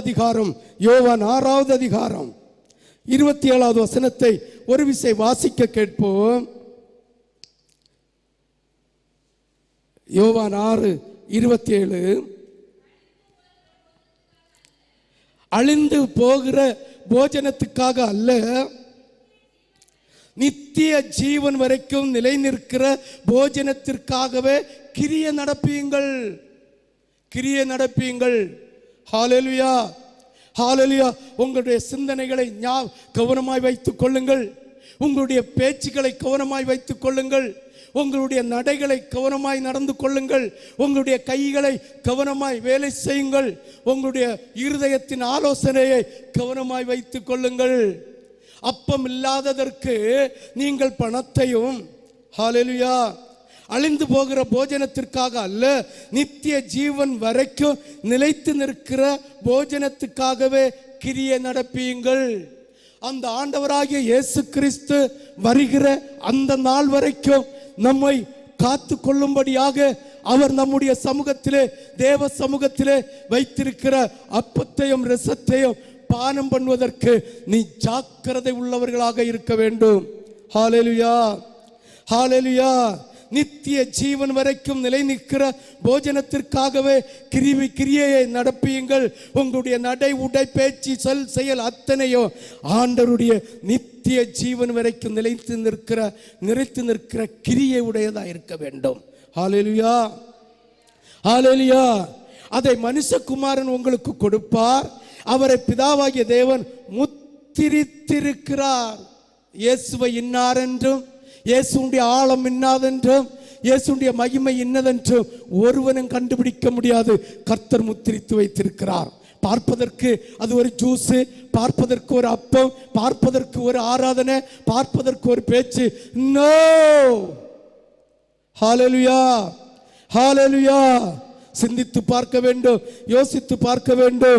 அதிகாரம், யோவான் 6வது அதிகாரம் 27வது வசனத்தை ஒரு விசை வாசிக்க கேட்போம். யோவான் 6:27. அழிந்து போகிற போஜனத்துக்காக அல்ல, நித்திய ஜீவன் வரைக்கும் நிலை நிற்கிற போஜனத்திற்காகவே கிரியை நடப்பியுங்கள். கிரியை நடப்பியுங்கள். ஹல்லேலூயா, ஹல்லேலூயா. உங்களுடைய சிந்தனைகளை கவனமாய் வைத்துக் கொள்ளுங்கள். உங்களுடைய பேச்சுக்களை கவனமாய் வைத்துக் கொள்ளுங்கள். உங்களுடைய நடைகளை கவனமாய் நடந்து கொள்ளுங்கள். உங்களுடைய கைகளை கவனமாய் வேலை செய்யுங்கள். உங்களுடைய இருதயத்தின் ஆலோசனையை கவனமாய் வைத்துக் கொள்ளுங்கள். அப்பம் இல்லாததற்கு நீங்கள் பணத்தையும், ஹல்லேலூயா, அழிந்து போகிற போஜனத்திற்காக அல்ல, நித்திய ஜீவன் வரைக்கும் நிலைத்து நிற்கிற போஜனத்துக்காகவே கிரியை நடப்பியுங்கள். அந்த ஆண்டவராகிய இயேசு கிறிஸ்து வருகிற அந்த நாள் வரைக்கும் நம்மை காத்து கொள்ளும்படியாக அவர் நம்முடைய சமூகத்திலே, தேவ சமூகத்திலே வைத்திருக்கிற அப்பத்தையும் இரசத்தையும் பானம் பண்ணுவதற்கு நீ ஜாக்கிரதை உள்ளவர்களாக இருக்க வேண்டும். ஹல்லேலூயா, ஹல்லேலூயா. நித்திய ஜீவன் வரைக்கும் நிலை நிற்கிற போஜனத்திற்காகவே கிரியை நடப்பியுங்கள். உங்களுடைய நடை, உடை, பேச்சு, சொல், செயல் அத்தனையோ ஆண்டவருடைய நித்திய ஜீவன் வரைக்கும் நிறைத்து நிற்கிற கிரியை உடையதாக இருக்க வேண்டும். ஹல்லேலூயா, ஹல்லேலூயா. அதை மனுஷகுமாரன் உங்களுக்கு கொடுப்பார். அவரை பிதாவாகிய தேவன் முத்திரித்திருக்கிறார். இயேசுவை இன்னார் என்றும், இயேசுடைய ஆழம் இன்னாதென்றும், இயேசுடைய மகிமை இன்னதென்றும் ஒருவனும் கண்டுபிடிக்க முடியாது. கர்த்தர் முத்திரித்து வைத்திருக்கிறார். பார்ப்பதற்கு அது ஒரு ஜூஸ், பார்ப்பதற்கு ஒரு அப்பம், பார்ப்பதற்கு ஒரு ஆராதனை, பார்ப்பதற்கு ஒரு பேச்சு. நோ. ஹல்லேலூயா, ஹல்லேலூயா. சிந்தித்து பார்க்க வேண்டும், யோசித்து பார்க்க வேண்டும்.